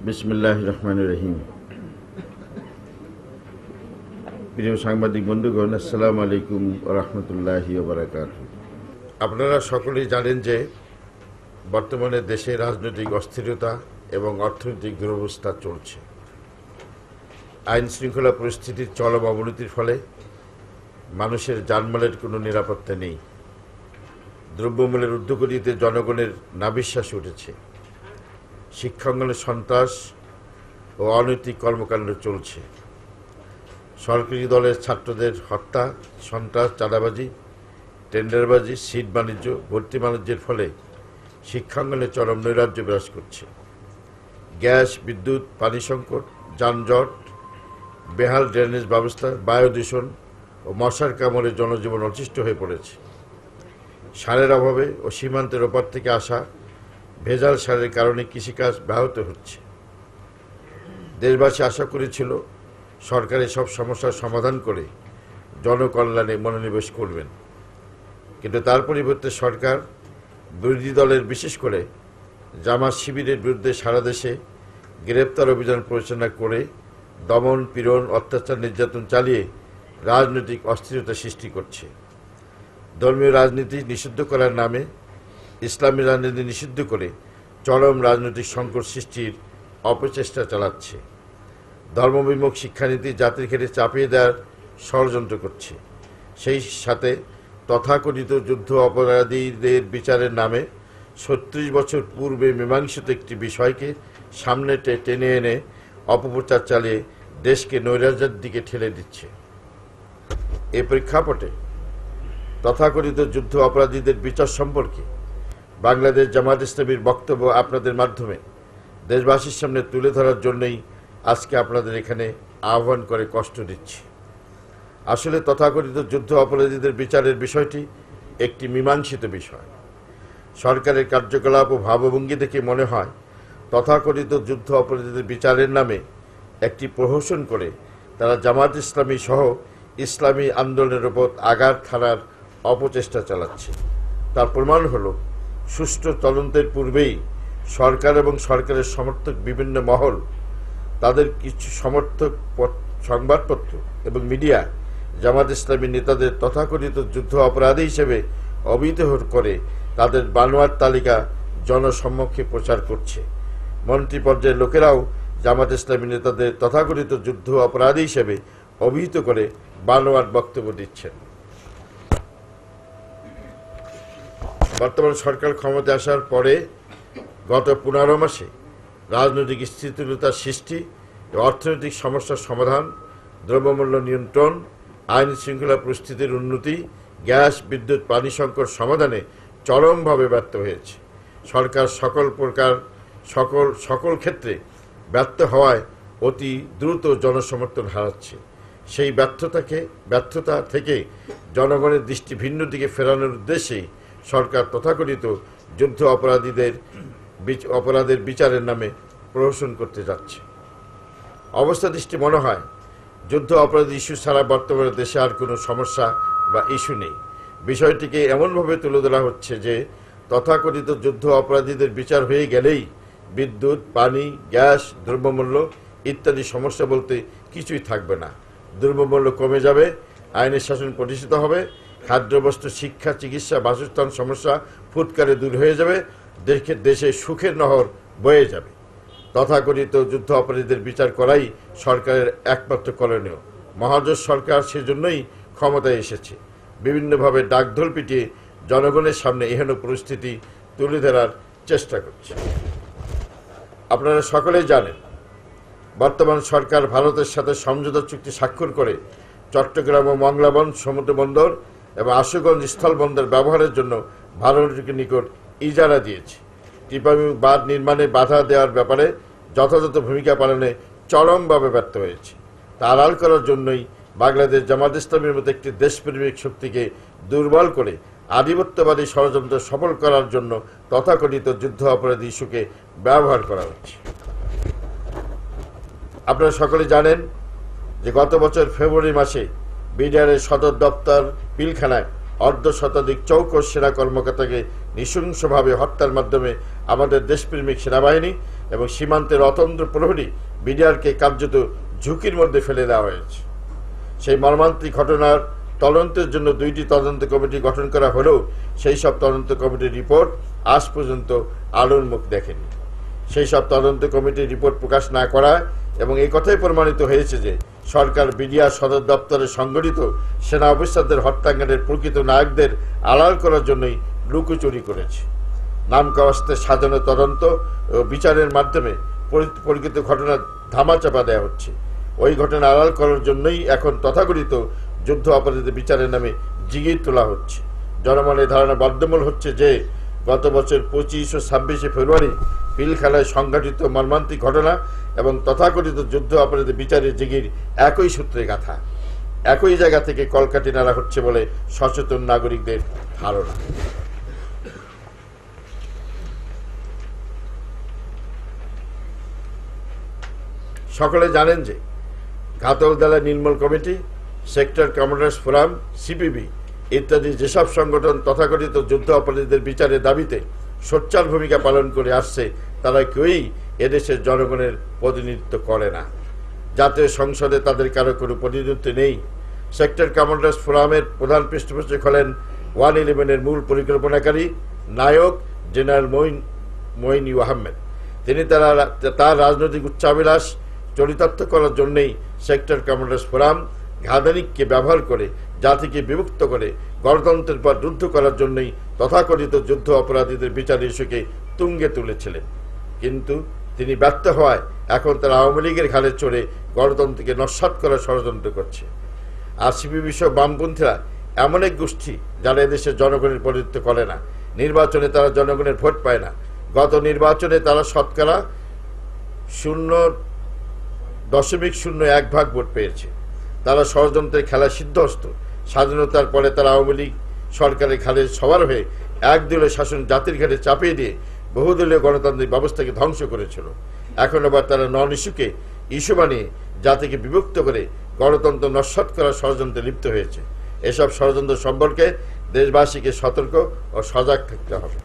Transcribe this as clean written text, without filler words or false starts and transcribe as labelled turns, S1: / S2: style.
S1: বিসমিল্লাহির রহমানির রহিম। প্রিয় সাংবাদিক বন্ধুগণ, আসসালামু আলাইকুম ওয়া রাহমাতুল্লাহি ওয়া বারাকাতুহু। আপনারা সকলেই জানেন যে বর্তমানে দেশে রাজনৈতিক অস্থিরতা এবং অর্থনৈতিক দুরবস্থা চলছে। আইন শৃঙ্খলা পরিস্থিতির চরম অবনতির ফলে মানুষের জানমালের কোনো নিরাপত্তা নেই। দ্রব্যমূল্যের ঊর্ধ্বগতিতে জনগণের নাভিশ্বাস উঠেছে। শিক্ষাঙ্গনে সন্ত্রাস ও অনৈতিক কর্মকাণ্ড চলছে। সরকারি দলের ছাত্রদের হত্যা, সন্ত্রাস, চাঁদাবাজি, টেন্ডারবাজি, সিট বাণিজ্য, ভর্তি বাণিজ্যের ফলে শিক্ষাঙ্গনে চরম নৈরাজ্য বিরাজ করছে। গ্যাস, বিদ্যুৎ, পানি সংকট, যানজট, বেহাল ড্রেনেজ ব্যবস্থা, বায়ু দূষণ ও মশার কামড়ে জনজীবন অতিষ্ঠ হয়ে পড়েছে। সারের অভাবে ও সীমান্তের ওপার থেকে আসা ভেজাল সারের কারণে কৃষিকাজ ব্যাহত হচ্ছে। দেশবাসী আশা করেছিল সরকার এসব সমস্যার সমাধান করে জনকল্যাণে মনোনিবেশ করবেন, কিন্তু তার পরিবর্তে সরকার বিরোধী দলের, বিশেষ করে জামাত শিবিরের বিরুদ্ধে সারা দেশে গ্রেপ্তার অভিযান পরিচালনা করে দমন, পীড়ন, অত্যাচার, নির্যাতন চালিয়ে রাজনৈতিক অস্থিরতা সৃষ্টি করছে। ধর্মীয় রাজনীতি নিষিদ্ধ করার নামে ইসলামী রাজনীতি নিষিদ্ধ করে চরম রাজনৈতিক সংকট সৃষ্টির অপচেষ্টা চালাচ্ছে। ধর্মবিমুখ শিক্ষানীতি জাতির ক্ষেত্রে চাপিয়ে দেওয়ার ষড়যন্ত্র করছে। সেই সাথে তথাকথিত যুদ্ধ অপরাধীদের বিচারের নামে ৩৬ বছর পূর্বে মীমাংসিত একটি বিষয়কে সামনে টেনে এনে অপপ্রচার চালিয়ে দেশকে নৈরাজ্যের দিকে ঠেলে দিচ্ছে। এ প্রেক্ষাপটে তথাকথিত যুদ্ধ অপরাধীদের বিচার সম্পর্কে বাংলাদেশ জামাত ইসলামীর বক্তব্য আপনাদের মাধ্যমে দেশবাসীর সামনে তুলে ধরার জন্যই আজকে আপনাদের এখানে আহ্বান করে কষ্ট দিচ্ছি। আসলে তথাকথিত যুদ্ধ অপরাধীদের বিচারের বিষয়টি একটি মীমাংসিত বিষয়। সরকারের কার্যকলাপ ও ভাবভঙ্গি দেখে মনে হয় তথাকথিত যুদ্ধ অপরাধীদের বিচারের নামে একটি প্রহসন করে তারা জামাত ইসলামী সহ ইসলামী আন্দোলনের উপর আঘাত হানার অপচেষ্টা চালাচ্ছে। তার প্রমাণ হলো সুষ্ঠু তদন্তের পূর্বেই সরকার এবং সরকারের সমর্থক বিভিন্ন মহল, তাদের কিছু সমর্থক সংবাদপত্র এবং মিডিয়া জামাত ইসলামী নেতাদের তথাকথিত যুদ্ধ অপরাধী হিসেবে অভিহিত করে তাদের বানোয়াট তালিকা জনসম্মুখে প্রচার করছে। মন্ত্রী পর্যায়ের লোকেরাও জামাত ইসলামী নেতাদের তথাকথিত যুদ্ধ অপরাধী হিসেবে অভিহিত করে বানোয়াট বক্তব্য দিচ্ছেন। বর্তমান সরকার ক্ষমতায় আসার পরে গত ১৫ মাসে রাজনৈতিক স্থিতিশীলতার সৃষ্টি, অর্থনৈতিক সমস্যার সমাধান, দ্রব্যমূল্য নিয়ন্ত্রণ, আইন শৃঙ্খলা পরিস্থিতির উন্নতি, গ্যাস, বিদ্যুৎ, পানি সংকট সমাধানে চরমভাবে ব্যর্থ হয়েছে। সরকার সকল ক্ষেত্রে ব্যর্থ হওয়ায় অতি দ্রুত জনসমর্থন হারাচ্ছে। সেই ব্যর্থতা থেকে জনগণের দৃষ্টি ভিন্ন দিকে ফেরানোর উদ্দেশ্যেই সরকার তথাকথিত যুদ্ধ অপরাধের বিচারের নামে প্রহসন করতে যাচ্ছে। অবস্থা দৃষ্টি মনে হয় যুদ্ধ অপরাধ ইস্যু ছাড়া বর্তমানে দেশে আর কোনো সমস্যা বা ইস্যু নেই। বিষয়টিকে এমনভাবে তুলে ধরা হচ্ছে যে তথাকথিত যুদ্ধ অপরাধীদের বিচার হয়ে গেলেই বিদ্যুৎ, পানি, গ্যাস, দ্রব্যমূল্য ইত্যাদি সমস্যা বলতে কিছুই থাকবে না। দ্রব্যমূল্য কমে যাবে, আইনের শাসন প্রতিষ্ঠিত হবে, খাদ্যবস্তু, শিক্ষা, চিকিৎসা, বাসস্থান সমস্যা ফুৎকারে দূর হয়ে যাবে, দেশে সুখের নহর বয়ে যাবে। তথাকথিত যুদ্ধ অপরাধীদের বিচার করাই সরকারের একমাত্র করণীয়। মহাজোট সরকার সেজন্যই ক্ষমতায় এসেছে। বিভিন্নভাবে ডাকঢোল পিটিয়ে জনগণের সামনে এহেন পরিস্থিতি তুলে ধরার চেষ্টা করছে। আপনারা সকলেই জানেন বর্তমান সরকার ভারতের সাথে সমঝোতা চুক্তি স্বাক্ষর করে চট্টগ্রাম ও মংলাবন সমুদ্র বন্দর এবং আশুগঞ্জ স্থল বন্দর ব্যবহারের জন্য ভারতের নিকট ইজারা দিয়েছে। টিপামি বাঁধ নির্মাণে বাধা দেওয়ার ব্যাপারে যথাযথ ভূমিকা পালনে চরমভাবে ব্যর্থ হয়েছে। তা আড়াল করার জন্যই বাংলাদেশ জামাত ইসলামের মতো একটি দেশপ্রেমিক শক্তিকে দুর্বল করে আধিপত্যবাদী ষড়যন্ত্র সফল করার জন্য তথাকথিত যুদ্ধ অপরাধী ইস্যুকে ব্যবহার করা হচ্ছে। আপনারা সকলে জানেন যে গত বছর ফেব্রুয়ারি মাসে বিডিআরের সদর দপ্তর পিলখানায় অর্ধশতাধিক চৌকস সেনা কর্মকর্তাকে নৃশংসভাবে হত্যার মাধ্যমে আমাদের দেশপ্রেমিক সেনাবাহিনী এবং সীমান্তের অতন্ত্র প্রহরী বিডিআরকে কার্যত ঝুঁকির মধ্যে ফেলে দেওয়া হয়েছে। সেই মর্মান্তিক ঘটনার তদন্তের জন্য 2টি তদন্ত কমিটি গঠন করা হলেও সেই সব তদন্ত কমিটির রিপোর্ট আজ পর্যন্ত আলোর মুখ দেখেনি। সেই সব তদন্ত কমিটির রিপোর্ট প্রকাশ না করা এবং এই কথাই প্রমাণিত হয়েছে যে সরকার বিডিআর সদর দপ্তরে সংগঠিত সেনা অফিসারদের হত্যাকাণ্ডের প্রকৃত নায়কদের আড়াল করার জন্যই লুকোচুরি করেছে। নামকাওয়াস্তে সাজানো তদন্ত ও বিচারের মাধ্যমে পরিকল্পিত ঘটনা ধামাচাপা দেওয়া হচ্ছে। ওই ঘটনা আড়াল করার জন্যই এখন তথাকথিত যুদ্ধ অপরাধীদের বিচারের নামে জিগির তোলা হচ্ছে। জনমনের ধারণা বদ্ধমূল হচ্ছে যে গত বছর 25 ও 26 ফেব্রুয়ারি পিলখানায় সংঘটিত মর্মান্তিক ঘটনা এবং তথাকথিত যুদ্ধ অপরাধীদের বিচারের জিগির একই সূত্রে গাঁথা, একই জায়গা থেকে কলকাঠি নাড়া হচ্ছে বলে সচেতন নাগরিকদের ধারণা। সকলে জানেন যে ঘাতকদালা নির্মূল committee, sector commanders forum, CPB ইত্যাদি যেসব সংগঠন তথাকথিত যুদ্ধ অপরাধীদের বিচারের দাবিতে সোচ্চার ভূমিকা পালন করে আসছে তারা কেউই এদেশের জনগণের প্রতিনিধিত্ব করে না। জাতীয় সংসদে তাদের কারো কোনো প্রতিনিধিত্ব নেই। সেক্টর কমান্ডার্স ফোরামের প্রধান পৃষ্ঠপোষক হলেন 111-এর মূল পরিকল্পনাকারী নায়ক জেনারেল মঈন আহমেদ। তিনি তার রাজনৈতিক উচ্চাভিলাষ চরিতার্থ করার জন্যই সেক্টর কমান্ডার্স ফোরাম ঘাদানিককে ব্যবহার করে জাতিকে বিভক্ত করে গণতন্ত্রের পর যুদ্ধ করার জন্যই তথাকথিত যুদ্ধ অপরাধীদের বিচার ইস্যুকে তুঙ্গে তুলেছিলেন। কিন্তু তিনি ব্যর্থ হওয়ায় এখন তারা আওয়ামী লীগের ঘাড়ে চড়ে গণতন্ত্রকে নস্যাৎ করার ষড়যন্ত্র করছে। আর সিপিবি সহ বামপন্থীরা এমন এক গোষ্ঠী যারা এদেশের জনগণের প্রতিনিধিত্ব করে না। নির্বাচনে তারা জনগণের ভোট পায় না। গত নির্বাচনে তারা শতকরা 0.01% ভোট পেয়েছে। তারা ষড়যন্ত্রের খেলা সিদ্ধহস্ত। স্বাধীনতার পরে তারা আওয়ামী লীগ সরকারের ঘাড়ে সবার হয়ে একদলীয় শাসন জাতির ঘাড়ে চাপিয়ে দিয়ে বহুদলীয় গণতান্ত্রিক ব্যবস্থাকে ধ্বংস করেছিল। এখন আবার তারা নন ইস্যুকে ইস্যু বানিয়ে জাতিকে বিভক্ত করে গণতন্ত্র নস্যাৎ করার ষড়যন্ত্রে লিপ্ত হয়েছে। এসব ষড়যন্ত্র সম্পর্কে দেশবাসীকে সতর্ক ও সজাগ থাকতে হবে।